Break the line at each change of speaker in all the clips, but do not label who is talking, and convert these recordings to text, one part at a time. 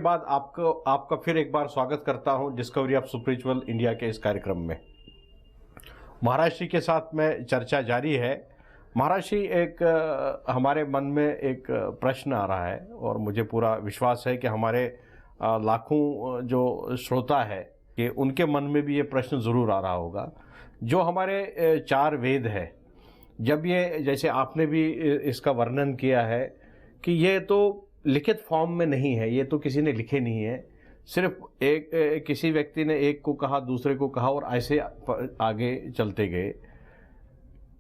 बाद आपका फिर एक बार स्वागत करता हूं डिस्कवरी ऑफ स्पिरिचुअल इंडिया के इस कार्यक्रम में। महाराज जी के साथ में चर्चा जारी है। महाराज जी, एक हमारे मन में एक प्रश्न आ रहा है और मुझे पूरा विश्वास है कि हमारे लाखों जो श्रोता है कि उनके मन में भी ये प्रश्न ज़रूर आ रहा होगा। जो हमारे 4 वेद है, जब ये जैसे आपने भी इसका वर्णन किया है कि ये तो लिखित फॉर्म में नहीं है, ये तो किसी ने लिखे नहीं है, सिर्फ किसी व्यक्ति ने एक को कहा, दूसरे को कहा और ऐसे आगे चलते गए।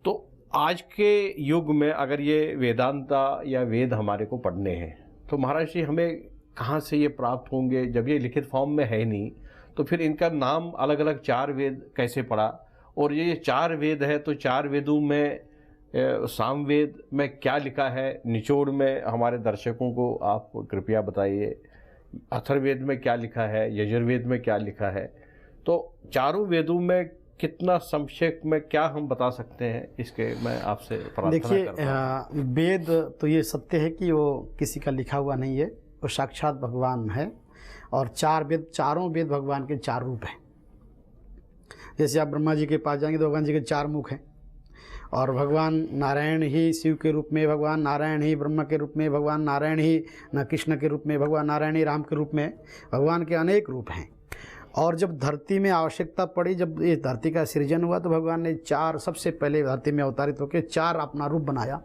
तो आज के युग में अगर ये वेदांता या वेद हमारे को पढ़ने हैं तो महाराज जी हमें कहाँ से ये प्राप्त होंगे? जब ये लिखित फॉर्म में है नहीं तो फिर इनका नाम अलग अलग 4 वेद कैसे पड़ा? और ये 4 वेद है तो 4 वेदों में सामवेद में क्या लिखा है, निचोड़ में हमारे दर्शकों को आप कृपया बताइए। अथर्ववेद में क्या लिखा है, यजुर्वेद में क्या लिखा है? तो चारों वेदों में कितना संक्षेप में क्या हम बता सकते हैं, इसके मैं आपसे प्रार्थना करता हूं।
वेद तो ये सत्य है कि वो किसी का लिखा हुआ नहीं है, वो साक्षात भगवान है। और 4 वेद, चारों वेद भगवान के 4 रूप हैं। जैसे आप ब्रह्मा जी के पास जाएंगे तो भगवान जी के 4 मुख हैं, और भगवान नारायण ही शिव के रूप में, भगवान नारायण ही ब्रह्मा के रूप में, भगवान नारायण ही कृष्ण के रूप में, भगवान नारायण ही राम के रूप में, भगवान के अनेक रूप हैं। और जब धरती में आवश्यकता पड़ी, जब ये धरती का सृजन हुआ तो भगवान ने 4 सबसे पहले धरती में अवतारित होकर 4 अपना रूप बनाया।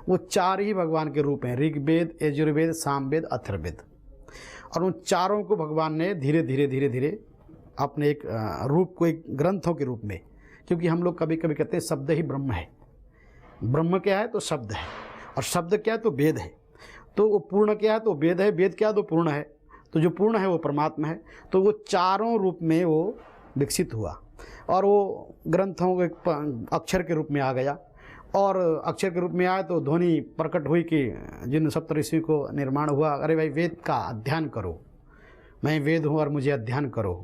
वो 4 ही भगवान के रूप हैं, ऋग्वेद, यजुर्वेद, सामवेद, अथर्ववेद। और उन चारों को भगवान ने धीरे धीरे धीरे धीरे अपने एक रूप को, एक ग्रंथों के रूप में, क्योंकि हम लोग कभी कभी कहते हैं शब्द ही ब्रह्म है। ब्रह्म क्या है? तो शब्द है। और शब्द क्या है? तो वेद है। तो वो पूर्ण क्या है? तो वेद है। वेद क्या है? तो पूर्ण है। तो जो पूर्ण है वो परमात्मा है। तो वो चारों रूप में वो विकसित हुआ और वो ग्रंथों के अक्षर के रूप में आ गया। और अक्षर के रूप में आया तो ध्वनि प्रकट हुई कि जिन सप्तऋषि को निर्माण हुआ, अरे भाई वेद का अध्ययन करो, मैं वेद हूँ और मुझे अध्ययन करो,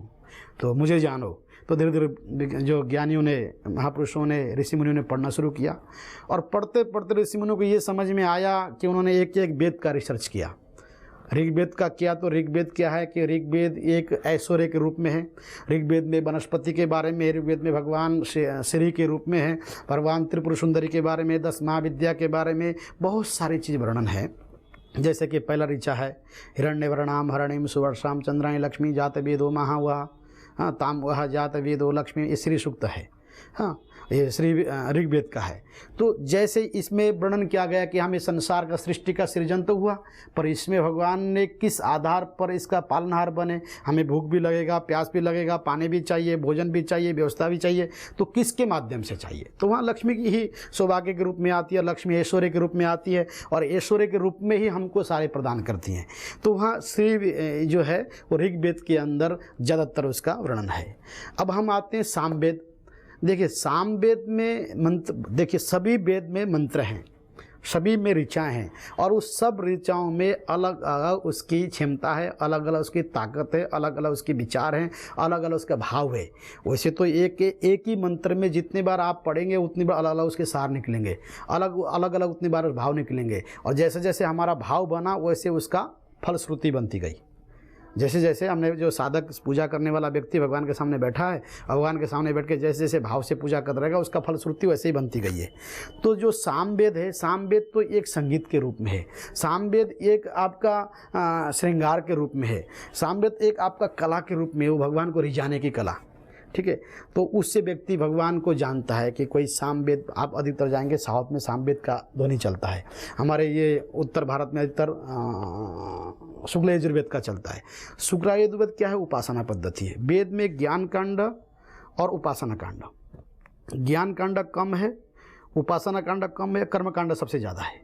तो मुझे जानो। तो धीरे धीरे जो ज्ञानियों ने, महापुरुषों ने, ऋषि मुनियों ने पढ़ना शुरू किया। और पढ़ते पढ़ते ऋषि मुनियों को ये समझ में आया कि उन्होंने एक एक वेद का रिसर्च किया। ऋग्वेद का किया तो ऋग्वेद क्या है कि ऋग्वेद एक ऐश्वर्य के रूप में है। ऋग्वेद में वनस्पति के बारे में, ऋग्वेद में भगवान श्री के रूप में है, भगवान त्रिपुर सुंदरी के बारे में, 10 महाविद्या के बारे में बहुत सारी चीज़ वर्णन है। जैसे कि पहला ऋचा है हिरण्यवर्णाम हरणिम सुवर्षाम चंद्राणी लक्ष्मी जात वेदो महावह, हाँ, ताम वह जात वेदो लक्ष्मी, ये श्री सूक्त है। हाँ, ये श्री ऋग्वेद का है। तो जैसे इसमें वर्णन किया गया कि हमें संसार का, सृष्टि का सृजन तो हुआ, पर इसमें भगवान ने किस आधार पर इसका पालनहार बने। हमें भूख भी लगेगा, प्यास भी लगेगा, पानी भी चाहिए, भोजन भी चाहिए, व्यवस्था भी चाहिए, तो किसके माध्यम से चाहिए? तो वहाँ लक्ष्मी की ही सौभाग्य के रूप में आती है, लक्ष्मी ऐश्वर्य के रूप में आती है और ऐश्वर्य के रूप में ही हमको सारे प्रदान करती हैं। तो वहाँ श्री जो है वो ऋग्वेद के अंदर ज़्यादातर उसका वर्णन है। अब हम आते हैं सामवेद। देखिए सामवेद में मंत्र, देखिए सभी वेद में मंत्र हैं, सभी में ऋचाएँ हैं, और उस सब ऋचाओं में अलग अलग उसकी क्षमता है, अलग अलग उसकी ताकत है, अलग अलग उसके विचार हैं, अलग अलग उसका भाव है। वैसे तो एक ही मंत्र में जितनी बार आप पढ़ेंगे उतनी बार अलग अलग उसके सार निकलेंगे, अलग अलग उतनी बार उस भाव निकलेंगे। और जैसे जैसे हमारा भाव बना वैसे उसका फलश्रुति बनती गई। जैसे जैसे हमने, जो साधक पूजा करने वाला व्यक्ति भगवान के सामने बैठा है, भगवान के सामने बैठ के जैसे जैसे भाव से पूजा कर रहेगा उसका फलश्रुति वैसे ही बनती गई है। तो जो सामवेद है, सामवेद तो एक संगीत के रूप में है, सामवेद एक आपका श्रृंगार के रूप में है, सामवेद एक आपका कला के रूप में, वो भगवान को रिझाने की कला। ठीक है, तो उससे व्यक्ति भगवान को जानता है कि कोई सामवेद, आप अधिकतर जाएंगे साउथ में सामवेद का ध्वनि चलता है, हमारे ये उत्तर भारत में अधिकतर शुक्ल यजुर्वेद का चलता है। शुक्ल यजुर्वेद क्या है? उपासना पद्धति है। वेद में ज्ञान कांड और उपासना कांड, ज्ञान कांड कम है, उपासना कांड कम है, कर्म कांड सबसे ज़्यादा है।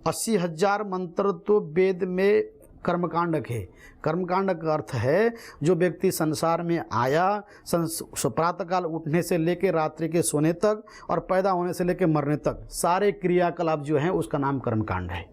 80,000 मंत्र तो वेद में कर्मकांड है। कर्मकांड का अर्थ है जो व्यक्ति संसार में आया, प्रातःकाल उठने से लेकर रात्रि के सोने तक और पैदा होने से लेकर मरने तक सारे क्रियाकलाप जो हैं उसका नाम कर्मकांड है।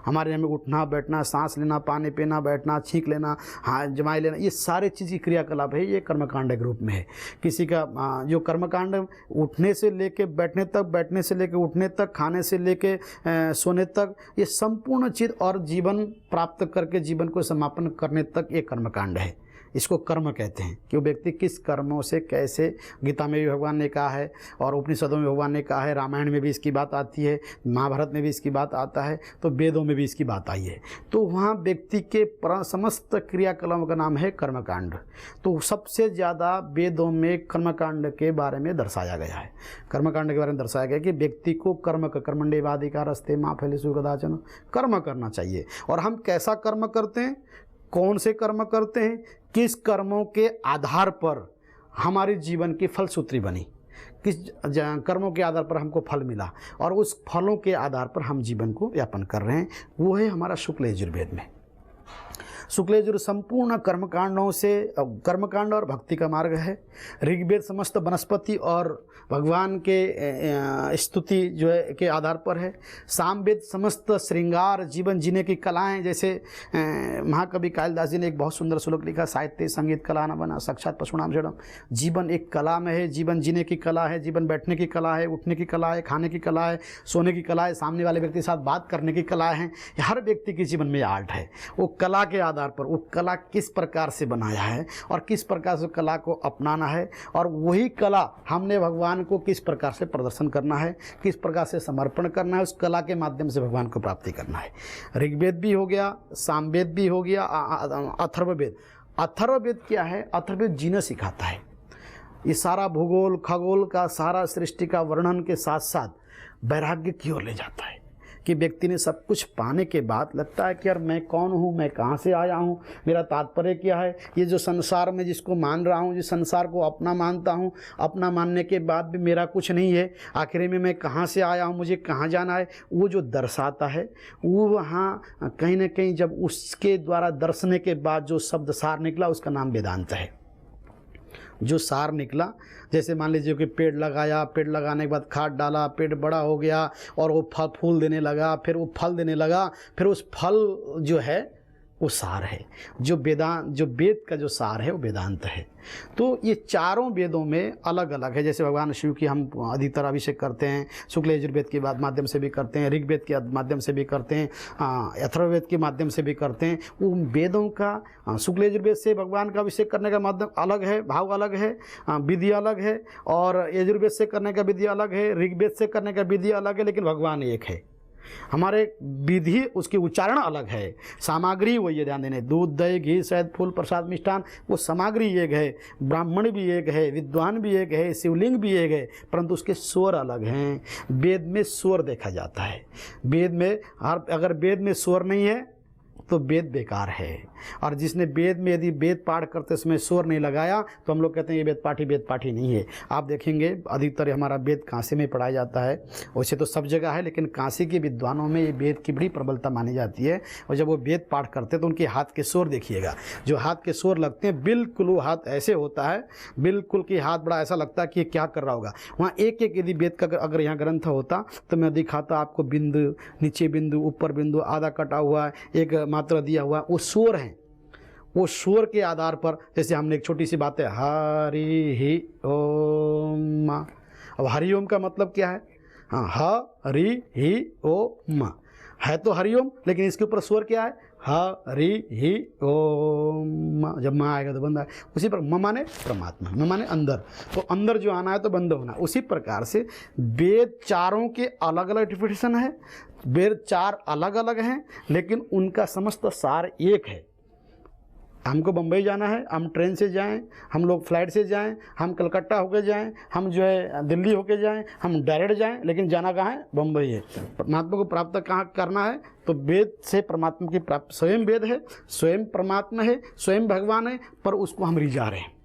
हमारे यहाँ में उठना बैठना, सांस लेना, पानी पीना, बैठना, छींक लेना, हाँ जमाई लेना, ये सारे चीज़ की क्रियाकलाप है, ये कर्मकांड के रूप में है। किसी का जो कर्मकांड उठने से लेके बैठने तक, बैठने से लेके उठने तक, खाने से लेके सोने तक, ये संपूर्ण चीज़ और जीवन प्राप्त करके जीवन को समापन करने तक ये कर्मकांड है। इसको कर्म कहते हैं कि वो व्यक्ति किस कर्मों से कैसे, गीता में भी भगवान ने कहा है और उपनिषदों में भगवान ने कहा है, रामायण में भी इसकी बात आती है, महाभारत में भी इसकी बात आता है, तो वेदों में भी इसकी बात आई है। तो वहाँ व्यक्ति के समस्त क्रियाकलापों का नाम है कर्मकांड। तो सबसे ज़्यादा वेदों में कर्मकांड के बारे में दर्शाया गया है। कर्मकांड के बारे में दर्शाया गया कि व्यक्ति को कर्म का कर्मण्येवाधिकारस्ते मा फलेषु कदाचन, कर्म करना चाहिए। और हम कैसा कर्म करते हैं, कौन से कर्म करते हैं, किस कर्मों के आधार पर हमारे जीवन की फलसूत्री बनी, किस कर्मों के आधार पर हमको फल मिला और उस फलों के आधार पर हम जीवन को यापन कर रहे हैं, वो है हमारा शुक्ल यजुर्वेद में। शुक्ल यजुर्वेद संपूर्ण कर्मकांडों से, कर्मकांड और भक्ति का मार्ग है। ऋग्वेद समस्त वनस्पति और भगवान के स्तुति जो है के आधार पर है। सामवेद समस्त श्रृंगार जीवन जीने की कलाएं, जैसे महाकवि कालिदास जी ने एक बहुत सुंदर श्लोक लिखा, साहित्य संगीत कला न बना साक्षात पशुनाम जड़म। जीवन एक कला में है, जीवन जीने की कला है, जीवन बैठने की कला है, उठने की कला है, खाने की कला है, सोने की कला है, सामने वाले व्यक्ति के साथ बात करने की कला है। हर व्यक्ति के जीवन में आर्ट है। वो कला के आधार पर वो कला किस प्रकार से बनाया है और किस प्रकार से कला को अपनाना है, और वही कला हमने भगवान को किस प्रकार से प्रदर्शन करना है, किस प्रकार से समर्पण करना है, उस कला के माध्यम से भगवान को प्राप्ति करना है। ऋग्वेद भी हो गया, सामवेद भी हो गया, अथर्ववेद। अथर्ववेद क्या है? अथर्ववेद जीना सिखाता है। ये सारा भूगोल खगोल का सारा सृष्टि का वर्णन के साथ साथ वैराग्य की ओर ले जाता है कि व्यक्ति ने सब कुछ पाने के बाद लगता है कि यार मैं कौन हूँ, मैं कहाँ से आया हूँ, मेरा तात्पर्य क्या है, ये जो संसार में जिसको मान रहा हूँ, जिस संसार को अपना मानता हूँ, अपना मानने के बाद भी मेरा कुछ नहीं है, आखिर में मैं कहाँ से आया हूँ, मुझे कहाँ जाना है, वो जो दर्शाता है, वो वहाँ कहीं ना कहीं जब उसके द्वारा दर्शने के बाद जो शब्द सार निकला उसका नाम वेदांत है। जो सार निकला, जैसे मान लीजिए कि पेड़ लगाया, पेड़ लगाने के बाद खाद डाला, पेड़ बड़ा हो गया और वो फल फूल देने लगा, फिर वो फल देने लगा, फिर उस फल जो है वो सार है। जो वेद का जो सार है वो वेदांत है। तो ये चारों वेदों में अलग अलग है। जैसे भगवान शिव की हम अधिकतर अभिषेक करते हैं, शुक्ल यजुर्वेद के माध्यम से भी करते हैं, ऋग्वेद के माध्यम से भी करते हैं, अथर्ववेद के माध्यम से भी करते हैं। वो वेदों का शुक्ल यजुर्वेद से भगवान का अभिषेक करने का माध्यम अलग है, भाव अलग है, विधि अलग है, और यजुर्वेद से करने का विधि अलग है, ऋग्वेद से करने का विधि अलग है, लेकिन भगवान एक है। हमारे विधि उसके उच्चारण अलग है, सामग्री वही है। ध्यान देने, दूध दही घी शहद फूल प्रसाद मिष्ठान, वो सामग्री एक है, ब्राह्मण भी एक है, विद्वान भी एक है, शिवलिंग भी एक है, परंतु उसके स्वर अलग हैं। वेद में स्वर देखा जाता है। वेद में अगर वेद में स्वर नहीं है तो वेद बेकार है। और जिसने वेद में यदि वेद पाठ करते समय स्वर नहीं लगाया तो हम लोग कहते हैं ये वेद पाठी नहीं है। आप देखेंगे अधिकतर हमारा वेद काशी में पढ़ाया जाता है, वैसे तो सब जगह है, लेकिन काशी के विद्वानों में ये वेद की बड़ी प्रबलता मानी जाती है। और जब वो वेद पाठ करते हैं तो उनके हाथ के स्वर देखिएगा, जो हाथ के स्वर लगते हैं बिल्कुल वो हाथ ऐसे होता है, बिल्कुल कि हाथ बड़ा ऐसा लगता है कि ये क्या कर रहा होगा। वहाँ एक एक यदि वेद का अगर यहाँ ग्रंथ होता तो मैं दिखाता आपको, बिंदु नीचे बिंदु ऊपर बिंदु आधा कटा हुआ है, एक मात्रा दिया हुआ, वो स्वर है। वो स्वर के आधार पर, जैसे हमने एक छोटी सी बात है हरि ही ओम। अब हरि ओम का मतलब क्या है? हाँ, हरि ही ओम है तो हरिओम, लेकिन इसके ऊपर स्वर क्या है? हरि ही ओम। जब माँ आएगा तो बंद आएगा। उसी पर म माने परमात्मा, म माने अंदर, तो अंदर जो आना है तो बंद होना। उसी प्रकार से वेद चारों के अलग अलग इंटरप्रिटेशन है, वेद चार अलग अलग हैं, लेकिन उनका समस्त सार एक है। हमको बम्बई जाना है, हम ट्रेन से जाएं, हम लोग फ्लाइट से जाएं, हम कलकत्ता होके जाएं, हम जो है दिल्ली होके जाएं, हम डायरेक्ट जाएं, लेकिन जाना कहाँ है? बम्बई है। परमात्मा को प्राप्त कहाँ करना है? तो वेद से परमात्मा की प्राप्ति। स्वयं वेद है, स्वयं परमात्मा है, स्वयं भगवान है, पर उसको हम रिझा रहे हैं।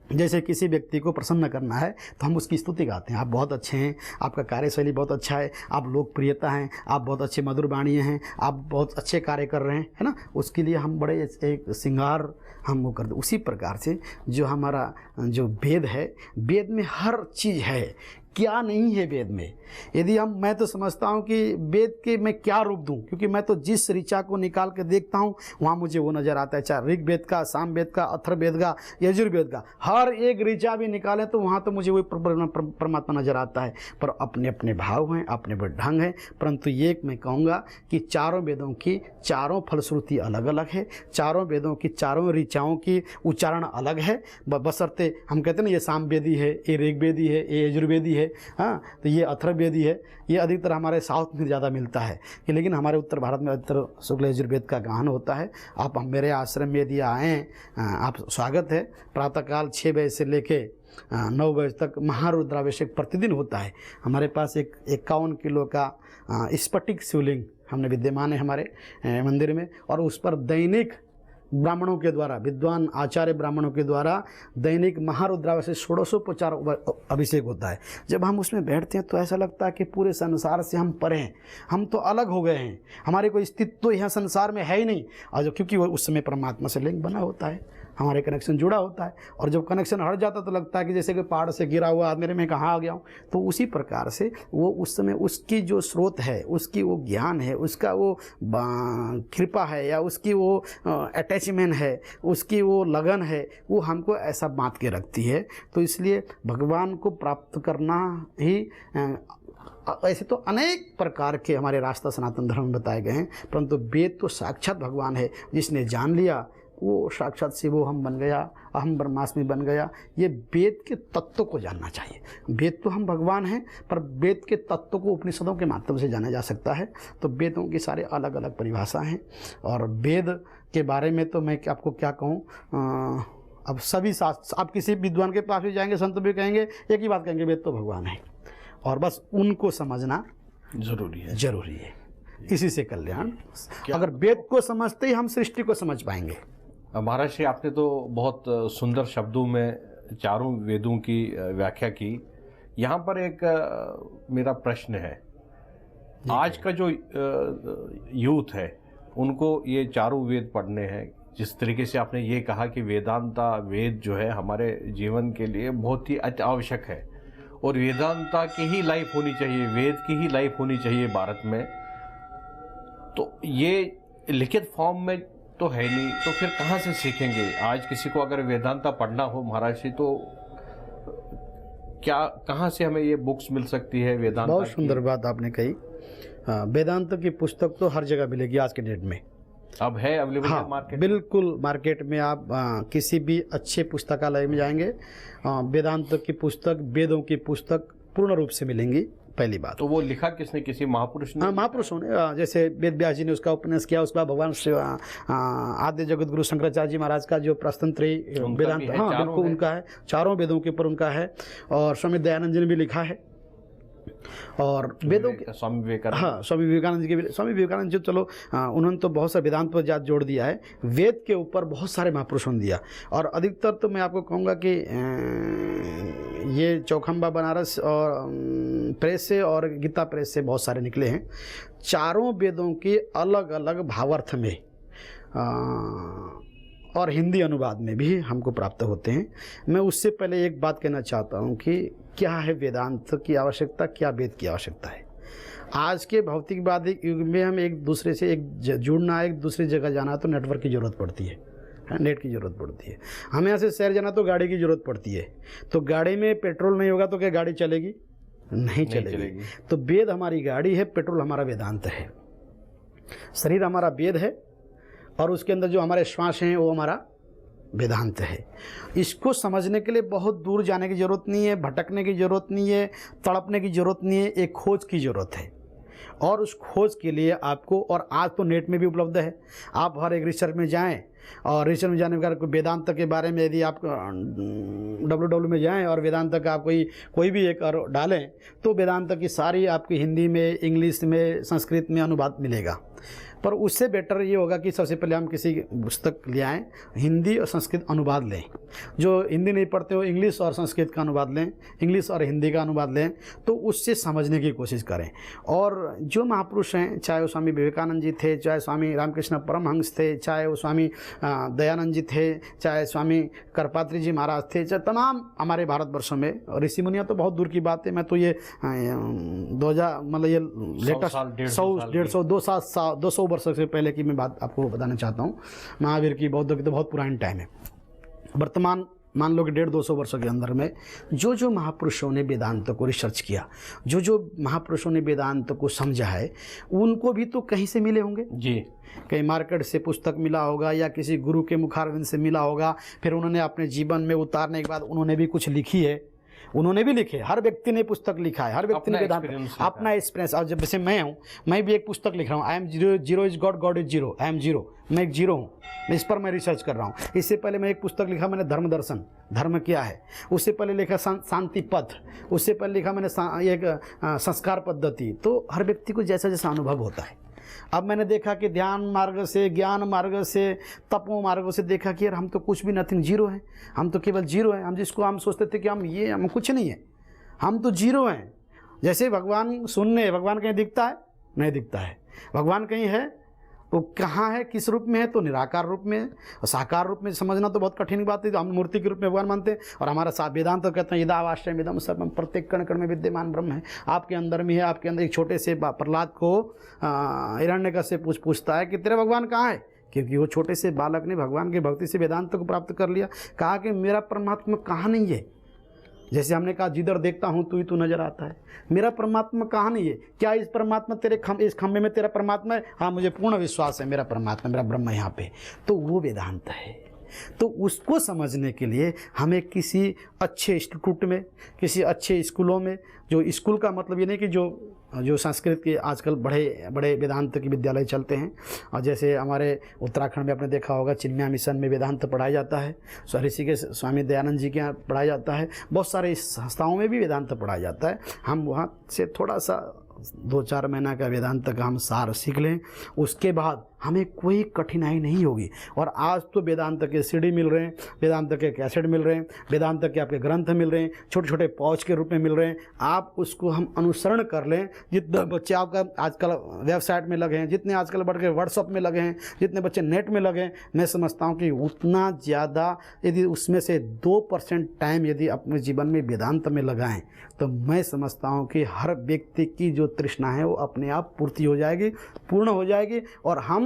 जैसे किसी व्यक्ति को प्रसन्न करना है तो हम उसकी स्तुति गाते हैं, आप बहुत अच्छे हैं, आपका कार्यशैली बहुत अच्छा है, आप लोकप्रियता हैं, आप बहुत अच्छे मधुर वाणीय हैं, आप बहुत अच्छे कार्य कर रहे हैं, है ना। उसके लिए हम बड़े एक श्रृंगार हम वो करते। उसी प्रकार से जो हमारा जो वेद है, वेद में हर चीज़ है, क्या नहीं है वेद में। यदि मैं तो समझता हूँ कि वेद के मैं क्या रूप दूँ, क्योंकि मैं तो जिस ऋचा को निकाल के देखता हूँ वहाँ मुझे वो नज़र आता है, चाहे ऋग्वेद का, सामवेद का, अथर्ववेद का, यजुर्वेद का, हर एक ऋचा भी निकालें तो वहाँ तो मुझे वही परमात्मा नज़र आता है। पर अपने अपने भाव हैं, अपने अपने ढंग हैं। परंतु ये मैं कहूँगा कि चारों वेदों की चारों फलश्रुति अलग अलग है, चारों वेदों की चारों ऋचाओं की उच्चारण अलग है। बशर्ते हम कहते हैं ना, ये सामवेदी है, ये ऋग्वेदी है, ये यजुर्वेदी है, हाँ, तो ये अथर्ववेदी है। ये अधिकतर हमारे साउथ में ज़्यादा मिलता है, लेकिन हमारे उत्तर भारत में अधिकतर शुक्ल यजुर्वेद का गान होता है। आप मेरे आश्रम में यदि आएँ, आप स्वागत है। प्रातःकाल 6 बजे से लेके 9 बजे तक महारुद्राभिषेक प्रतिदिन होता है। हमारे पास एक 51 किलो का स्फटिक शिवलिंग हमने विद्यमान है हमारे मंदिर में, और उस पर दैनिक ब्राह्मणों के द्वारा, विद्वान आचार्य ब्राह्मणों के द्वारा दैनिक महारुद्राभिषेक 1650 अभिषेक होता है। जब हम उसमें बैठते हैं तो ऐसा लगता है कि पूरे संसार से हम परे हैं, हम तो अलग हो गए हैं, हमारे कोई अस्तित्व तो यहाँ संसार में है ही नहीं। और जो क्योंकि वो उस समय परमात्मा से लिंक बना होता है, हमारे कनेक्शन जुड़ा होता है। और जब कनेक्शन हट जाता तो लगता है कि जैसे कि पहाड़ से गिरा हुआ आदमी, मैं कहाँ आ गया हूँ। तो उसी प्रकार से वो उस समय उसकी जो स्रोत है, उसकी वो ज्ञान है, उसका वो कृपा है, या उसकी वो अटैचमेंट है, उसकी वो लगन है, वो हमको ऐसा बांध के रखती है। तो इसलिए भगवान को प्राप्त करना ही ऐसे तो अनेक प्रकार के हमारे रास्ता सनातन धर्म में बताए गए हैं, परंतु वेद तो साक्षात भगवान है। जिसने जान लिया वो साक्षात शिवो हम बन गया, अहम ब्रह्मास्मि बन गया। ये वेद के तत्व को जानना चाहिए। वेद तो हम भगवान हैं, पर वेद के तत्व को उपनिषदों के माध्यम से जाना जा सकता है। तो वेदों की सारे अलग अलग परिभाषा हैं, और वेद के बारे में तो मैं आपको क्या कहूँ। अब सभी शास्त्र, आप किसी विद्वान के पास भी जाएंगे, संत भी कहेंगे, एक ही बात कहेंगे, वेद तो भगवान है। और बस उनको समझना जरूरी है। इसी से कल्याण। अगर वेद को समझते ही हम सृष्टि को समझ पाएंगे।
महाराज जी, आपने तो बहुत सुंदर शब्दों में चारों वेदों की व्याख्या की। यहाँ पर एक मेरा प्रश्न है, आज का जो यूथ है उनको ये चारों वेद पढ़ने हैं। जिस तरीके से आपने ये कहा कि वेदांता वेद जो है हमारे जीवन के लिए बहुत ही आवश्यक है, और वेदांता की ही लाइफ होनी चाहिए, वेद की ही लाइफ होनी चाहिए भारत में। तो ये लिखित फॉर्म में तो है नहीं, तो फिर कहाँ से सीखेंगे? आज किसी को अगर वेदांता पढ़ना हो महाराज जी, तो क्या, कहाँ से हमें ये बुक्स मिल सकती है वेदांता?
बहुत सुंदर बात आपने कही। वेदांत की पुस्तक तो हर जगह मिलेगी आज के डेट में,
अब है अवेलेबल।
हाँ,
मार्केट, बिल्कुल
मार्केट में आप किसी भी अच्छे पुस्तकालय में जाएंगे, वेदांत की पुस्तक, वेदों की पुस्तक पूर्ण रूप से मिलेंगी। पहली बात।
तो वो लिखा किसने? किसी महापुरुष ने?
हाँ, महापुरुषों ने। जैसे वेद व्यास जी ने उसका उपन्यास किया, उसके बाद भगवान आद्य जगत गुरु शंकराचार्य जी महाराज का जो प्रश्नत्रयी वेदांत, हाँ बिल्कुल उनका है, चारों वेदों के ऊपर उनका है। और स्वामी दयानंद जी ने भी लिखा है। और वेदों के
स्वामी विवेकानंद,
हाँ, स्वामी विवेकानंद जी के, स्वामी विवेकानंद जी चलो उन्होंने तो बहुत सा वेदांत पर ज्यादा जोड़ दिया है, वेद के ऊपर बहुत सारे महापुरुषों ने दिया। और अधिकतर तो मैं आपको कहूँगा कि ये चौखंबा बनारस और प्रेस से और गीता प्रेस से बहुत सारे निकले हैं। चारों वेदों के अलग अलग भावार्थ में और हिंदी अनुवाद में भी हमको प्राप्त होते हैं। मैं उससे पहले एक बात कहना चाहता हूँ कि क्या है वेदांत की आवश्यकता, क्या वेद की आवश्यकता है। आज के भौतिकवादी युग में हम एक दूसरे से जुड़ना, एक दूसरी जगह जाना तो नेटवर्क की ज़रूरत पड़ती है, नेट की ज़रूरत पड़ती है। हमें यहाँ से शहर जाना तो गाड़ी की ज़रूरत पड़ती है। तो गाड़ी में पेट्रोल नहीं होगा तो क्या गाड़ी चलेगी? नहीं चलेगी। तो वेद हमारी गाड़ी है, पेट्रोल हमारा वेदांत है। शरीर हमारा वेद है, और उसके अंदर जो हमारे श्वास हैं वो हमारा वेदांत है। इसको समझने के लिए बहुत दूर जाने की ज़रूरत नहीं है, भटकने की ज़रूरत नहीं है, तड़पने की ज़रूरत नहीं है, एक खोज की ज़रूरत है। और उस खोज के लिए आपको, और आज तो नेट में भी उपलब्ध है, आप हर एक रिसर्च में जाएं, और रिसर्च में जाने के बाद वेदांत के बारे में यदि आप www में जाएं और वेदांत का आप कोई भी एक डालें तो वेदांत की सारी आपकी हिंदी में, इंग्लिश में, संस्कृत में अनुवाद मिलेगा। पर उससे बेटर ये होगा कि सबसे पहले हम किसी पुस्तक ले आएँ, हिंदी और संस्कृत अनुवाद लें। जो हिंदी नहीं पढ़ते हो इंग्लिश और संस्कृत का अनुवाद लें, इंग्लिश और हिंदी का अनुवाद लें, तो उससे समझने की कोशिश करें। और जो महापुरुष हैं, चाहे वो स्वामी विवेकानंद जी थे, चाहे स्वामी रामकृष्ण परमहंस थे, चाहे वो स्वामी दयानंद जी थे, चाहे स्वामी करपात्री जी महाराज थे, चाहे तमाम हमारे भारतवर्षों में ऋषि मुनियाँ तो बहुत दूर की बात है। मैं तो ये 2000 मतलब ये लेटेस्ट 100 200 वर्ष से पहले की मैं बात आपको बताना चाहता हूँ। महावीर की, बौद्ध की तो बहुत पुरानी टाइम है। वर्तमान मान लो कि 150-200 वर्षों के अंदर में जो महापुरुषों ने वेदांत को रिसर्च किया, जो महापुरुषों ने वेदांत को समझा है, उनको भी तो कहीं से मिले होंगे
जी।
कहीं मार्केट से पुस्तक मिला होगा या किसी गुरु के मुखारविंद से मिला होगा, फिर उन्होंने अपने जीवन में उतारने के बाद उन्होंने भी कुछ लिखी है, उन्होंने भी लिखे। हर व्यक्ति ने पुस्तक लिखा है, हर व्यक्ति ने वेदांत अपना एक्सपीरियंस। और जब जैसे मैं हूँ, मैं भी एक पुस्तक लिख रहा हूँ, I am zero is God, God is zero, I am zero, मैं एक जीरो हूँ। इस पर मैं रिसर्च कर रहा हूँ। इससे पहले मैं एक पुस्तक लिखा मैंने, धर्म दर्शन, धर्म क्या है। उससे पहले लिखा शांति पथ, उससे पहले लिखा मैंने एक संस्कार पद्धति। तो हर व्यक्ति को जैसा जैसा अनुभव होता है। अब मैंने देखा कि ध्यान मार्ग से, ज्ञान मार्ग से, तपो मार्ग से देखा कि यार हम तो कुछ भी नथिंग, जीरो है, हम तो केवल जीरो हैं। हम जिसको हम सोचते थे कि हम कुछ नहीं है, हम तो जीरो हैं। जैसे भगवान शून्य, भगवान कहीं दिखता है? नहीं दिखता है। भगवान कहीं है? वो कहाँ है, किस रूप में है? तो निराकार रूप में है। और साकार रूप में समझना तो बहुत कठिन बात है। हम मूर्ति के रूप में भगवान मानते हैं, और हमारा वेदांत तो कहते हैं यदावाश्रयम् इदं सर्वम्, प्रत्येक कण कण में विद्यमान ब्रह्म है, आपके अंदर में है। आपके अंदर एक छोटे से प्रहलाद को हिरण्यकश्यप से पूछता है कि तेरा भगवान कहाँ है, क्योंकि वो छोटे से बालक ने भगवान की भक्ति से वेदांत को प्राप्त कर लिया। कहा कि मेरा परमात्मा कहाँ नहीं है। जैसे हमने कहा जिधर देखता हूँ तू ही तू नजर आता है, मेरा परमात्मा कहाँ नहीं है। क्या इस परमात्मा तेरे इस खंभे में तेरा परमात्मा है? हाँ, मुझे पूर्ण विश्वास है, मेरा परमात्मा, मेरा ब्रह्म यहाँ पे। तो वो वेदांत है। तो उसको समझने के लिए हमें किसी अच्छे इंस्टीट्यूट में, किसी अच्छे स्कूलों में, जो स्कूल का मतलब ये नहीं कि जो संस्कृत के आजकल बड़े बड़े वेदांत के विद्यालय चलते हैं, और जैसे हमारे उत्तराखंड में आपने देखा होगा चिन्मया मिशन में वेदांत पढ़ाया जाता है, ऋषिकेश स्वामी दयानंद जी के यहाँ पढ़ाया जाता है, बहुत सारे संस्थाओं में भी वेदांत पढ़ाया जाता है। हम वहाँ से थोड़ा सा 2-4 महीना का वेदांत का हम सार सीख लें, उसके बाद हमें कोई कठिनाई नहीं होगी। और आज तो वेदांत के सीडी मिल रहे हैं, वेदांत के कैसेट मिल रहे हैं, वेदांत के आपके ग्रंथ मिल रहे हैं, छोटे छोटे पॉच के रूप में मिल रहे हैं। आप उसको हम अनुसरण कर लें। जितने बच्चे आपका आजकल वेबसाइट में लगे हैं, जितने आजकल बढ़ के व्हाट्सअप में लगे हैं, जितने बच्चे नेट में लगे हैं, मैं समझता हूँ कि उतना ज़्यादा यदि उसमें से 2% टाइम यदि अपने जीवन में वेदांत में लगाएं, तो मैं समझता हूँ कि हर व्यक्ति की जो तृष्णा है वो अपने आप पूर्ति हो जाएगी, पूर्ण हो जाएगी, और हम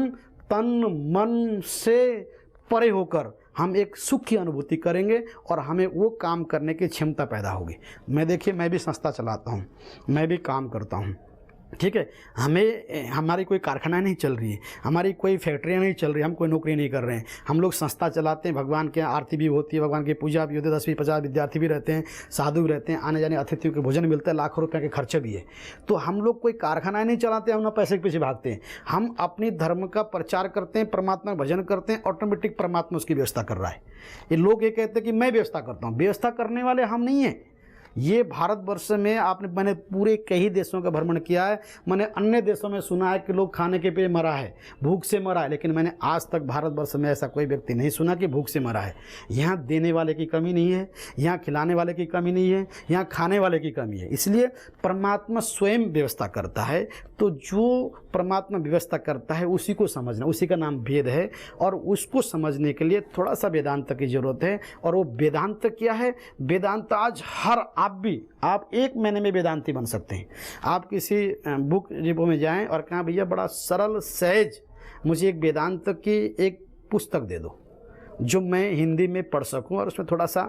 तन मन से परे होकर हम एक सुख की अनुभूति करेंगे, और हमें वो काम करने की क्षमता पैदा होगी। मैं देखिए, मैं भी संस्था चलाता हूँ, मैं भी काम करता हूँ, ठीक है। हमारी कोई कारखाना नहीं चल रही है, हमारी कोई फैक्ट्रियाँ नहीं चल रही, हम कोई नौकरी नहीं कर रहे हैं। हम लोग संस्था चलाते हैं, भगवान के आरती भी होती है, भगवान की पूजा भी होती है, 10-20-50 विद्यार्थी भी रहते हैं, साधु भी रहते हैं, आने जाने अतिथियों के भोजन मिलता है, लाखों रुपये के खर्चे भी है। तो हम लोग कोई कारखाना नहीं चलाते, हम ना पैसे के पीछे भागते हैं। हम अपनी धर्म का प्रचार करते हैं, परमात्मा का भजन करते हैं, ऑटोमेटिक परमात्मा उसकी व्यवस्था कर रहा है। ये लोग ये कहते हैं कि मैं व्यवस्था करता हूँ, व्यवस्था करने वाले हम नहीं हैं। ये भारतवर्ष में मैंने पूरे कई देशों का भ्रमण किया है। मैंने अन्य देशों में सुना है कि लोग खाने के पे मरा है, भूख से मरा है, लेकिन मैंने आज तक भारतवर्ष में ऐसा कोई व्यक्ति नहीं सुना कि भूख से मरा है। यहाँ देने वाले की कमी नहीं है, यहाँ खिलाने वाले की कमी नहीं है, यहाँ खाने वाले की कमी है। इसलिए परमात्मा स्वयं व्यवस्था करता है। तो जो परमात्मा व्यवस्था करता है उसी को समझना, उसी का नाम वेद है। और उसको समझने के लिए थोड़ा सा वेदांत की जरूरत है। और वो वेदांत क्या है? वेदांत आज आप 1 महीने में वेदांती बन सकते हैं। आप किसी बुक डिपो में जाएं और कहा भैया बड़ा सरल सहज मुझे एक वेदांत की एक पुस्तक दे दो जो मैं हिंदी में पढ़ सकूं, और उसमें थोड़ा सा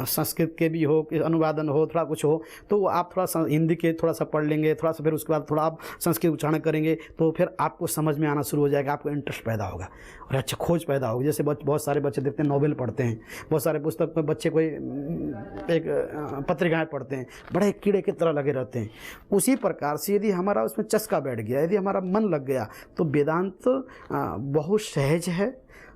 संस्कृत के भी हो, अनुवादन हो, थोड़ा कुछ हो, तो आप थोड़ा सा हिंदी के थोड़ा सा पढ़ लेंगे, थोड़ा सा फिर उसके बाद थोड़ा आप संस्कृत उच्चारण करेंगे, तो फिर आपको समझ में आना शुरू हो जाएगा, आपको इंटरेस्ट पैदा होगा और अच्छा खोज पैदा होगी। जैसे बहुत सारे बच्चे देखते हैं नॉवेल पढ़ते हैं, बहुत सारे पुस्तक में बच्चे कोई एक पत्रिकाएँ पढ़ते हैं, बड़े कीड़े की तरह लगे रहते हैं। उसी प्रकार से यदि हमारा उसमें चस्का बैठ गया, यदि हमारा मन लग गया, तो वेदांत बहुत सहज है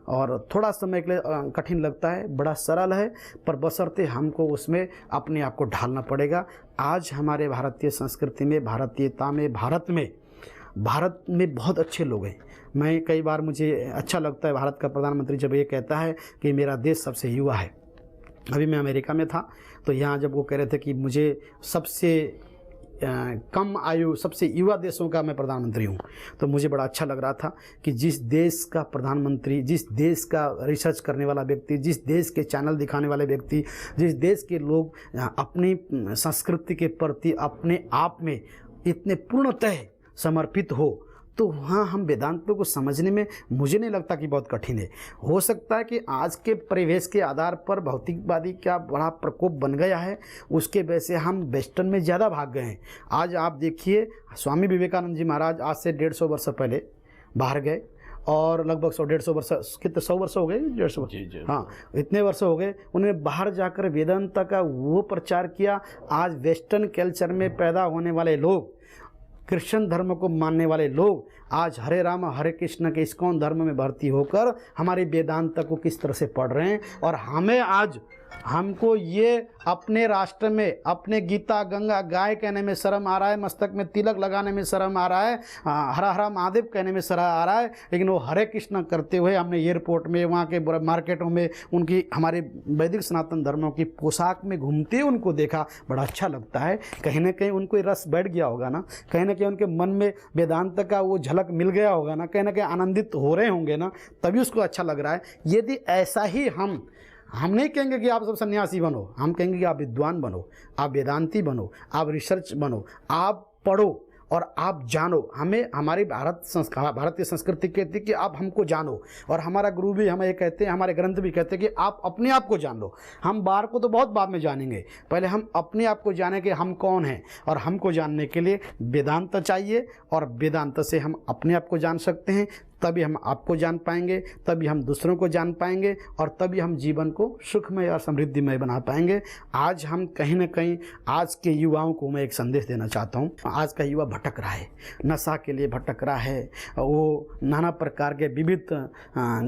और थोड़ा समय के लिए कठिन लगता है, बड़ा सरल है, पर बशर्ते हमको उसमें अपने आप को ढालना पड़ेगा। आज हमारे भारतीय संस्कृति में, भारतीयता में, भारत में बहुत अच्छे लोग हैं। मैं कई बार मुझे अच्छा लगता है भारत का प्रधानमंत्री जब ये कहता है कि मेरा देश सबसे युवा है। अभी मैं अमेरिका में था तो यहाँ जब वो कह रहे थे कि मुझे सबसे कम आयु, सबसे युवा देशों का मैं प्रधानमंत्री हूँ। तो मुझे बड़ा अच्छा लग रहा था कि जिस देश का प्रधानमंत्री, जिस देश का रिसर्च करने वाला व्यक्ति, जिस देश के चैनल दिखाने वाले व्यक्ति, जिस देश के लोग अपनी संस्कृति के प्रति अपने आप में इतने पूर्णतः समर्पित हो, तो वहाँ हम वेदांतों को समझने में मुझे नहीं लगता कि बहुत कठिन है। हो सकता है कि आज के परिवेश के आधार पर भौतिकवादी का बड़ा प्रकोप बन गया है, उसके वजह से हम वेस्टर्न में ज़्यादा भाग गए हैं। आज आप देखिए, स्वामी विवेकानंद जी महाराज आज से 150 वर्ष पहले बाहर गए और लगभग 100-150 वर्ष, कितने 100 वर्ष हो गए, 150 वर्ष,
जी।
हाँ इतने वर्ष हो गए। उन्होंने बाहर जाकर वेदांत का वो प्रचार किया। आज वेस्टर्न कल्चर में पैदा होने वाले लोग, कृष्ण धर्म को मानने वाले लोग आज हरे राम हरे कृष्ण के इस्कॉन धर्म में भर्ती होकर हमारे वेदांत को किस तरह से पढ़ रहे हैं। और हमें आज, हमको ये अपने राष्ट्र में अपने गीता गंगा गाय कहने में शर्म आ रहा है, मस्तक में तिलक लगाने में शर्म आ रहा है, हरा हरा महादेव कहने में शर्म आ रहा है, लेकिन वो हरे कृष्ण करते हुए हमने एयरपोर्ट में, वहाँ के मार्केटों में उनकी, हमारे वैदिक सनातन धर्मों की पोशाक में घूमते उनको देखा, बड़ा अच्छा लगता है। कहीं ना कहीं उनको रस बैठ गया होगा ना, कहीं ना कहीं उनके मन में वेदांत का वो झलक मिल गया होगा ना, कहीं ना कहीं आनंदित हो रहे होंगे ना, तभी उसको अच्छा लग रहा है। यदि ऐसा ही हम नहीं कहेंगे कि आप सब सन्यासी बनो, हम कहेंगे कि आप विद्वान बनो, आप वेदांती बनो, आप रिसर्च बनो, आप पढ़ो और आप जानो। हमें हमारी भारतीय संस्कृति कहती है कि आप हमको जानो, और हमारा गुरु भी हमें ये कहते हैं, हमारे ग्रंथ भी कहते हैं कि आप अपने आप को जान लो। हम बाहर को तो बहुत बाद में जानेंगे, पहले हम अपने आप को जाने कि हम कौन हैं, और हमको जानने के लिए वेदांत चाहिए, और वेदांत से हम अपने आप को जान सकते हैं। तभी हम आपको जान पाएंगे, तभी हम दूसरों को जान पाएंगे, और तभी हम जीवन को सुखमय और समृद्धिमय बना पाएंगे। आज हम कहीं ना कहीं, आज के युवाओं को मैं एक संदेश देना चाहता हूँ। आज का युवा भटक रहा है, नशा के लिए भटक रहा है, वो नाना प्रकार के विविध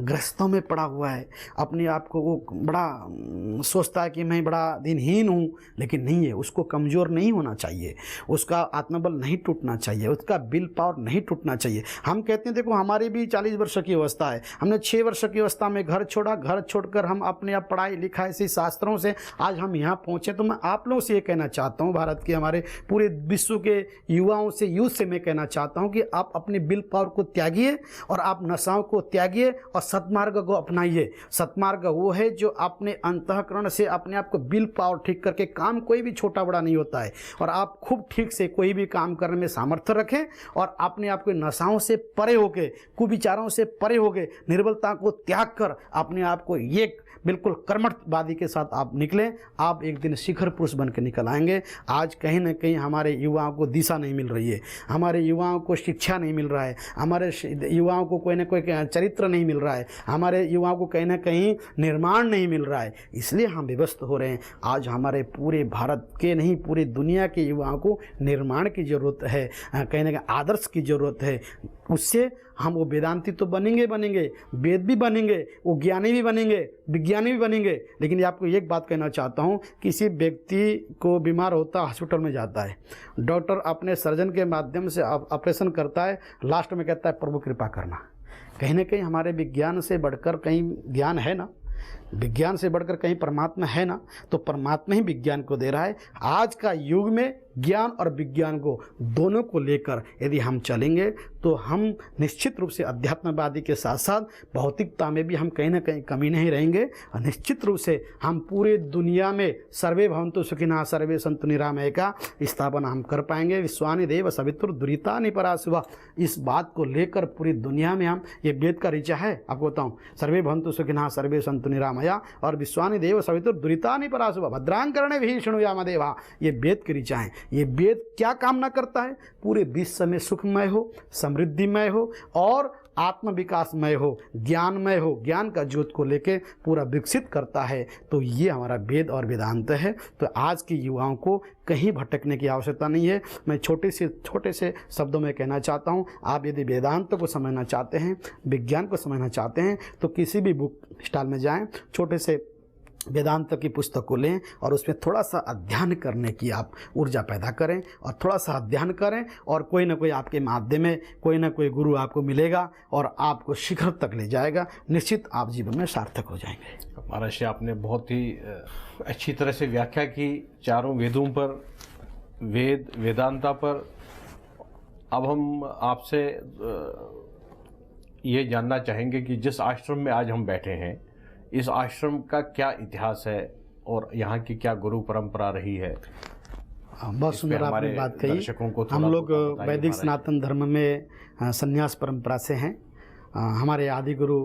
ग्रस्तों में पड़ा हुआ है। अपने आप को वो बड़ा सोचता है कि मैं बड़ा दिनहीन हूँ, लेकिन नहीं है। उसको कमज़ोर नहीं होना चाहिए, उसका आत्मबल नहीं टूटना चाहिए, उसका विल पावर नहीं टूटना चाहिए। हम कहते हैं, देखो हमारी भी 40 वर्ष की अवस्था है, हमने 6 वर्ष की अवस्था में घर छोड़ा, घर छोड़कर हम अपने आप पढ़ाई लिखाई से, शास्त्रों से आज हम यहाँ पहुँचे। तो मैं आप लोगों से ये कहना चाहता हूँ, भारत के, हमारे पूरे विश्व के युवाओं से, यूथ से मैं कहना चाहता हूँ कि आप अपने विल पावर को त्यागिए, और आप नशाओं को त्यागिए, और सत्मार्ग को अपनाइए। सत्मार्ग वो है जो अपने अंतःकरण से अपने आप को विल पावर ठीक करके, काम कोई भी छोटा बड़ा नहीं होता है, और आप खूब ठीक से कोई भी काम करने में सामर्थ्य रखें, और अपने आप को नशाओं से परे होके, विचारों से परे हो गए, निर्बलता को त्याग कर अपने आप को एक बिल्कुल कर्मठवादी के साथ आप निकलें। आप एक दिन शिखर पुरुष बन के निकल आएंगे। आज कहीं ना कहीं हमारे युवाओं को दिशा नहीं मिल रही है, हमारे युवाओं को शिक्षा नहीं मिल रहा है, हमारे युवाओं को कोई ना कोई चरित्र नहीं मिल रहा है, हमारे युवाओं को कहीं ना कहीं निर्माण नहीं मिल रहा है, इसलिए हम विवस्त हो रहे हैं। आज हमारे पूरे भारत के नहीं, पूरी दुनिया के युवाओं को निर्माण की ज़रूरत है, कहीं ना कहीं आदर्श की ज़रूरत है। उससे हम वो वेदांती तो बनेंगे, वेद भी बनेंगे, वो ज्ञानी भी बनेंगे, विज्ञानी भी बनेंगे। लेकिन ये आपको एक बात कहना चाहता हूँ, किसी व्यक्ति को बीमार होता है, हॉस्पिटल में जाता है, डॉक्टर अपने सर्जन के माध्यम से ऑपरेशन करता है, लास्ट में कहता है प्रभु कृपा करना। कहीं ना कहीं हमारे विज्ञान से बढ़कर कहीं ज्ञान है ना, विज्ञान से बढ़कर कहीं परमात्मा है ना, तो परमात्मा ही विज्ञान को दे रहा है। आज का युग में ज्ञान और विज्ञान को, दोनों को लेकर यदि हम चलेंगे तो हम निश्चित रूप से अध्यात्मवादी के साथ साथ भौतिकता में भी हम कहीं ना कहीं कमी नहीं रहेंगे, और निश्चित रूप से हम पूरे दुनिया में सर्वे भवन्तु सुखिनः सर्वे सन्तु निरामय का स्थापना हम कर पाएंगे। विश्वानि देव सवितुर दुरितानि पराशुभः, इस बात को लेकर पूरी दुनिया में हम, ये वेद का ऋचा है, आपको बताऊँ, सर्वे भवन्तु सुखिनः सर्वे सन्तु निरामय और विश्वानि देव सवितुर दुरितानि पराशुभः भद्रां कर्णेभिः शृणुयाम देवाः, ये वेद के ऋचा है। ये वेद क्या कामना करता है? पूरे विश्व में सुखमय हो, समृद्धिमय हो, और आत्म विकासमय हो, ज्ञानमय हो, ज्ञान का ज्योत को लेके पूरा विकसित करता है। तो ये हमारा वेद और वेदांत है। तो आज के युवाओं को कहीं भटकने की आवश्यकता नहीं है। मैं छोटे से शब्दों में कहना चाहता हूँ, आप यदि वेदांत को समझना चाहते हैं, विज्ञान को समझना चाहते हैं, तो किसी भी बुक स्टॉल में जाएं, छोटे से वेदांत की पुस्तक को लें और उसमें थोड़ा सा अध्ययन करने की आप ऊर्जा पैदा करें, और थोड़ा सा अध्ययन करें, और कोई ना कोई आपके माध्यम में कोई ना कोई गुरु आपको मिलेगा और आपको शिखर तक ले जाएगा। निश्चित आप जीवन में सार्थक हो जाएंगे।
महाराज, आपने बहुत ही अच्छी तरह से व्याख्या की चारों वेदों पर, वेदांता पर अब हम आपसे ये जानना चाहेंगे कि जिस आश्रम में आज हम बैठे हैं, इस आश्रम का क्या इतिहास है और यहाँ की क्या गुरु परंपरा रही है।
बहुत सुंदर आपने बात कही।
दर्शकों को
हम लोग वैदिक सनातन धर्म में संन्यास परंपरा से हैं। हमारे आदि गुरु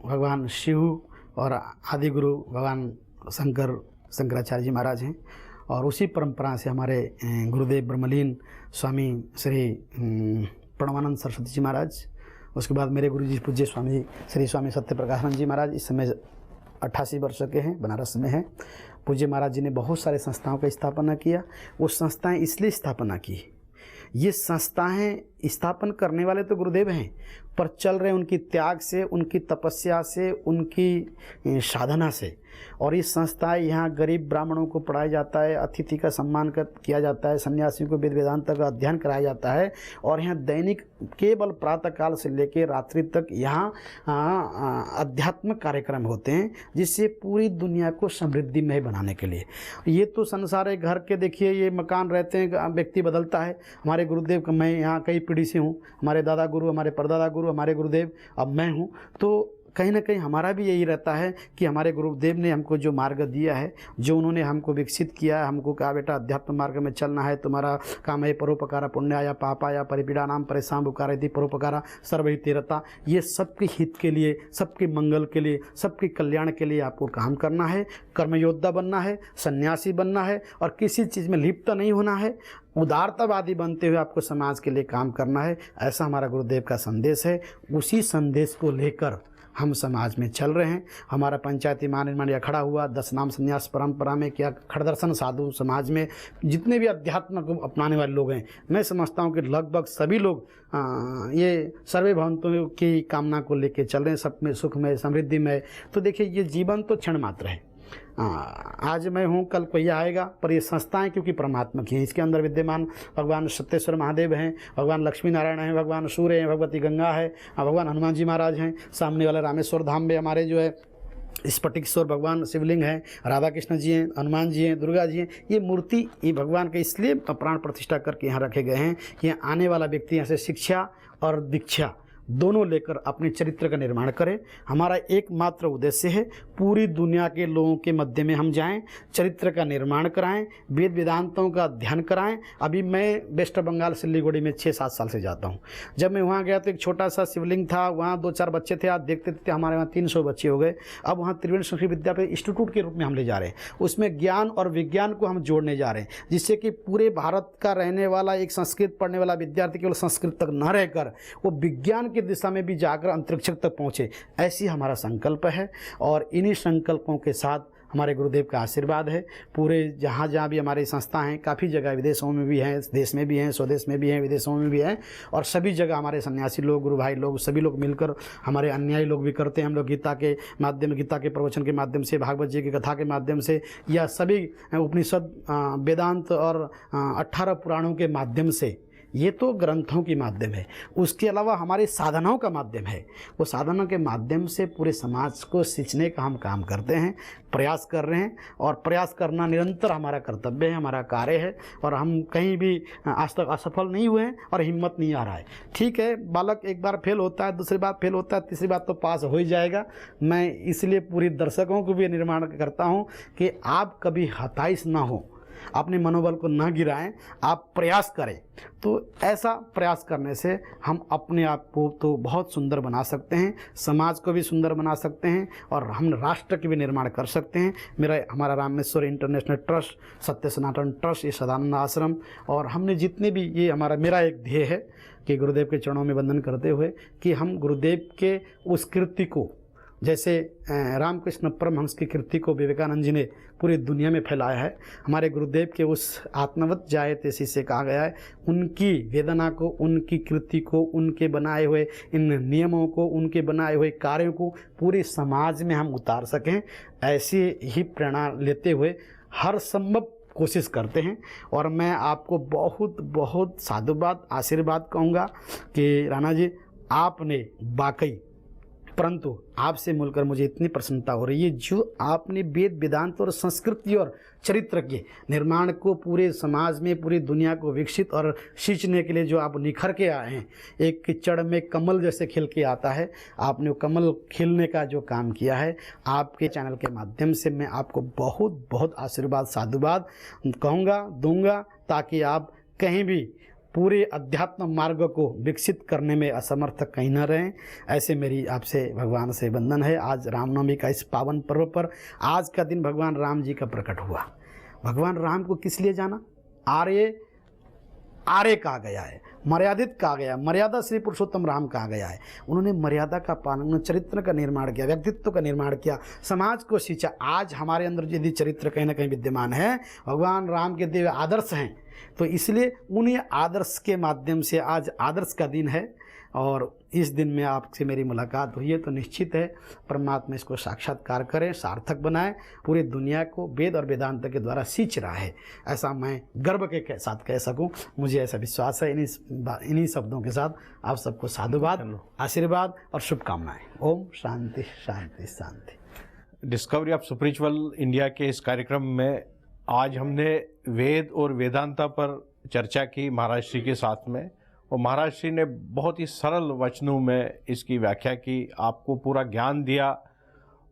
भगवान शिव और आदि गुरु भगवान शंकराचार्य जी महाराज हैं, और उसी परंपरा से हमारे गुरुदेव ब्रह्मलीन स्वामी श्री प्रणवानंद सरस्वती जी महाराज, उसके बाद मेरे गुरु जी पूज्य स्वामी श्री स्वामी सत्य प्रकाशानंद जी महाराज, इस समय 88 वर्ष के हैं, बनारस में हैं। पूज्य महाराज जी ने बहुत सारे संस्थाओं का स्थापना किया। वो संस्थाएं इसलिए स्थापना की, ये संस्थाएं स्थापन करने वाले तो गुरुदेव हैं, पर चल रहे उनकी त्याग से, उनकी तपस्या से, उनकी साधना से। और इस संस्थाएं यहाँ गरीब ब्राह्मणों को पढ़ाया जाता है, अतिथि का सम्मान किया जाता है, सन्यासियों को वेद वेदांत का अध्ययन कराया जाता है, और यहाँ दैनिक केवल प्रातःकाल से लेकर रात्रि तक यहाँ आध्यात्मिक कार्यक्रम होते हैं, जिससे पूरी दुनिया को समृद्धिमय बनाने के लिए। ये तो संसार है, घर के देखिए ये मकान रहते हैं, व्यक्ति बदलता है। हमारे गुरुदेव का, मैं यहाँ कई पीढ़ी से हूँ, हमारे दादा गुरु, हमारे परदादा गुरु, हमारे गुरुदेव, अब मैं हूँ, तो कहीं ना कहीं हमारा भी यही रहता है कि हमारे गुरुदेव ने हमको जो मार्ग दिया है, जो उन्होंने हमको विकसित किया है, हमको कहा बेटा अध्यात्म मार्ग में चलना है, तुम्हारा काम है परोपकारा पुण्याया पापाया परिपीड़ा नाम परेशान बुकारेति परोपकारा सर्वहितेरता। ये सबके हित के लिए, सबके मंगल के लिए, सबके कल्याण के लिए आपको काम करना है, कर्मयोद्धा बनना है, सन्यासी बनना है, और किसी चीज़ में लिप्त नहीं होना है, उदारतावादी बनते हुए आपको समाज के लिए काम करना है। ऐसा हमारा गुरुदेव का संदेश है। उसी संदेश को लेकर हम समाज में चल रहे हैं। हमारा पंचायती महानिर्माण अखड़ा हुआ 10 नाम संन्यास परंपरा में, क्या खड़दर्शन साधु समाज में जितने भी अध्यात्म को अपनाने वाले लोग हैं, मैं समझता हूँ कि लगभग सभी लोग ये सर्वे भवन्तु की कामना को लेके चल रहे हैं, सब में सुख में, समृद्धि में। तो देखिए ये जीवन तो क्षण मात्र है। आज मैं हूँ, कल कोई आएगा, पर ये संस्थाएं क्योंकि परमात्मा की हैं, इसके अंदर विद्यमान भगवान सत्येश्वर महादेव हैं, भगवान लक्ष्मी नारायण हैं, भगवान सूर्य हैं, भगवती गंगा है, भगवान हनुमान जी महाराज हैं, सामने वाले रामेश्वर धाम में हमारे जो है स्फटिकेश्वर भगवान शिवलिंग हैं, राधा कृष्ण जी हैं, हनुमान जी हैं, दुर्गा जी हैं। ये मूर्ति ये भगवान के इसलिए प्राण प्रतिष्ठा करके यहाँ रखे गए हैं कि यहाँ आने वाला व्यक्ति यहाँ से शिक्षा और दीक्षा दोनों लेकर अपने चरित्र का निर्माण करें। हमारा एकमात्र उद्देश्य है पूरी दुनिया के लोगों के मध्य में हम जाएं, चरित्र का निर्माण कराएं, वेद वेदांतों का अध्ययन कराएं। अभी मैं वेस्ट बंगाल सिल्लीगुड़ी में 6-7 साल से जाता हूं। जब मैं वहां गया तो एक छोटा सा शिवलिंग था, वहां 2-4 बच्चे थे, आज देखते थे हमारे वहाँ 300 बच्चे हो गए। अब वहाँ त्रिवेणी संस्कृत विद्यापीठ इंस्टीट्यूट के रूप में हम ले जा रहे हैं, उसमें ज्ञान और विज्ञान को हम जोड़ने जा रहे हैं, जिससे कि पूरे भारत का रहने वाला एक संस्कृत पढ़ने वाला विद्यार्थी केवल संस्कृत तक न रहकर वो विज्ञान की दिशा में भी जाकर अंतरिक्ष तक पहुंचे। ऐसी हमारा संकल्प है, और इन्हीं संकल्पों के साथ हमारे गुरुदेव का आशीर्वाद है। पूरे जहाँ जहाँ भी हमारी संस्था हैं, काफ़ी जगह विदेशों में भी हैं, देश में भी हैं, स्वदेश में भी हैं, विदेशों में भी हैं, और सभी जगह हमारे सन्यासी लोग, गुरु भाई लोग, सभी लोग मिलकर, हमारे अन्यायी लोग भी करते हैं। हम लोग गीता के माध्यम, गीता के प्रवचन के माध्यम से, भागवत जी की कथा के माध्यम से, या सभी उपनिषद, वेदांत और 18 पुराणों के माध्यम से, ये तो ग्रंथों की माध्यम है। उसके अलावा हमारी साधनाओं का माध्यम है। वो साधनाओं के माध्यम से पूरे समाज को सींचने का हम काम करते हैं, प्रयास कर रहे हैं, और प्रयास करना निरंतर हमारा कर्तव्य है, हमारा कार्य है। और हम कहीं भी आज तक असफल नहीं हुए हैं, और हिम्मत नहीं आ रहा है। ठीक है, बालक एक बार फेल होता है, दूसरी बार फेल होता है, तीसरी बार तो पास हो ही जाएगा। मैं इसलिए पूरी दर्शकों को भी निर्माण करता हूँ कि आप कभी हताश ना हो, अपने मनोबल को न गिराएं, आप प्रयास करें। तो ऐसा प्रयास करने से हम अपने आप को तो बहुत सुंदर बना सकते हैं, समाज को भी सुंदर बना सकते हैं, और हम राष्ट्र के भी निर्माण कर सकते हैं। हमारा रामेश्वर इंटरनेशनल ट्रस्ट, सत्य सनातन ट्रस्ट, ये सदानंद आश्रम, और हमने जितने भी, ये मेरा एक ध्येय है कि गुरुदेव के चरणों में वंदन करते हुए कि हम गुरुदेव के उस कृति को, जैसे रामकृष्ण परमहंस की कृति को विवेकानंद जी ने पूरी दुनिया में फैलाया है, हमारे गुरुदेव के उस आत्मवत जायते से कहा गया है, उनकी वेदना को, उनकी कृति को, उनके बनाए हुए इन नियमों को, उनके बनाए हुए कार्यों को पूरे समाज में हम उतार सकें, ऐसी ही प्रेरणा लेते हुए हर संभव कोशिश करते हैं। और मैं आपको बहुत बहुत साधुवाद, आशीर्वाद कहूँगा कि राणा जी, आपने वाकई परंतु आपसे मिलकर मुझे इतनी प्रसन्नता हो रही है, जो आपने वेद वेदांत और संस्कृति और चरित्र के निर्माण को पूरे समाज में, पूरी दुनिया को विकसित और सींचने के लिए जो आप निखर के आए हैं, एक कीचड़ में कमल जैसे खिल के आता है, आपने वो कमल खिलने का जो काम किया है, आपके चैनल के माध्यम से मैं आपको बहुत बहुत आशीर्वाद साधुवाद कहूँगा, दूंगा, ताकि आप कहीं भी पूरे अध्यात्म मार्ग को विकसित करने में असमर्थ कहीं न रहें। ऐसे मेरी आपसे भगवान से वंदन है। आज रामनवमी का इस पावन पर्व पर, आज का दिन भगवान राम जी का प्रकट हुआ। भगवान राम को किस लिए जाना? आर्य कहा गया है, मर्यादित कहा गया, मर्यादा श्री पुरुषोत्तम राम कहा गया है। उन्होंने मर्यादा का पालन, चरित्र का निर्माण किया, व्यक्तित्व का निर्माण किया, समाज को सींचा। आज हमारे अंदर यदि चरित्र कहीं ना कहीं विद्यमान है, भगवान राम के दिव्य आदर्श हैं, तो इसलिए उन्हीं आदर्श के माध्यम से आज आदर्श का दिन है। और इस दिन में आपसे मेरी मुलाकात हुई है, तो निश्चित है परमात्मा इसको साक्षात्कार करें, सार्थक बनाए, पूरी दुनिया को वेद और वेदांत के द्वारा सींच रहा है, ऐसा मैं गर्व के साथ कह सकूं। मुझे ऐसा विश्वास है। इन्हीं शब्दों के साथ आप सबको साधुवाद, आशीर्वाद और शुभकामनाएं। ओम शांति शांति शांति।
डिस्कवरी ऑफ स्पिरिचुअल इंडिया के इस कार्यक्रम में आज हमने वेद और वेदांता पर चर्चा की महाराज श्री के साथ में, और महाराज श्री ने बहुत ही सरल वचनों में इसकी व्याख्या की, आपको पूरा ज्ञान दिया।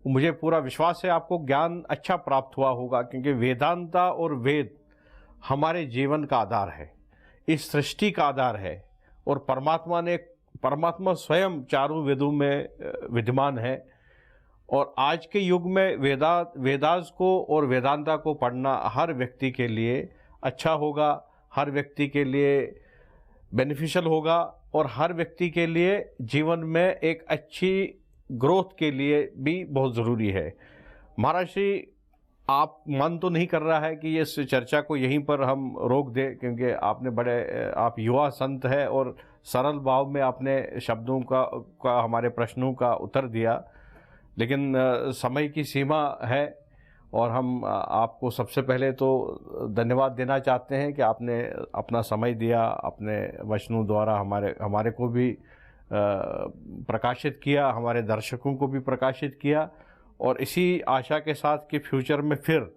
मुझे पूरा विश्वास है आपको ज्ञान अच्छा प्राप्त हुआ होगा, क्योंकि वेदांता और वेद हमारे जीवन का आधार है, इस सृष्टि का आधार है, और परमात्मा स्वयं चारों वेदों में विद्यमान है। और आज के युग में वेदास को और वेदांता को पढ़ना हर व्यक्ति के लिए अच्छा होगा, हर व्यक्ति के लिए बेनिफिशियल होगा, और हर व्यक्ति के लिए जीवन में एक अच्छी ग्रोथ के लिए भी बहुत ज़रूरी है। महाराज श्री, आप मन तो नहीं कर रहा है कि इस चर्चा को यहीं पर हम रोक दें, क्योंकि आप युवा संत हैं और सरल भाव में आपने शब्दों का हमारे प्रश्नों का उत्तर दिया, लेकिन समय की सीमा है, और हम आपको सबसे पहले तो धन्यवाद देना चाहते हैं कि आपने अपना समय दिया, अपने वचनों द्वारा हमारे को भी प्रकाशित किया, हमारे दर्शकों को भी प्रकाशित किया, और इसी आशा के साथ कि फ्यूचर में फिर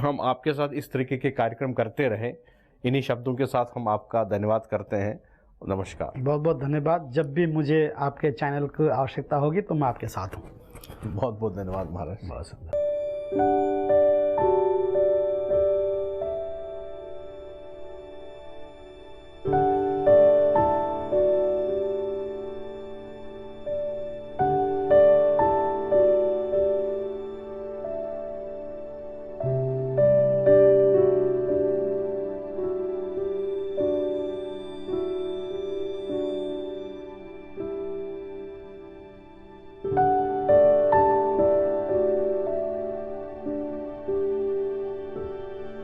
हम आपके साथ इस तरीके के कार्यक्रम करते रहें। इन्हीं शब्दों के साथ हम आपका धन्यवाद करते हैं। नमस्कार।
बहुत बहुत धन्यवाद। जब भी मुझे आपके चैनल की आवश्यकता होगी तो मैं आपके साथ हूँ।
बहुत बहुत धन्यवाद महाराज।
बहुत सुंदर।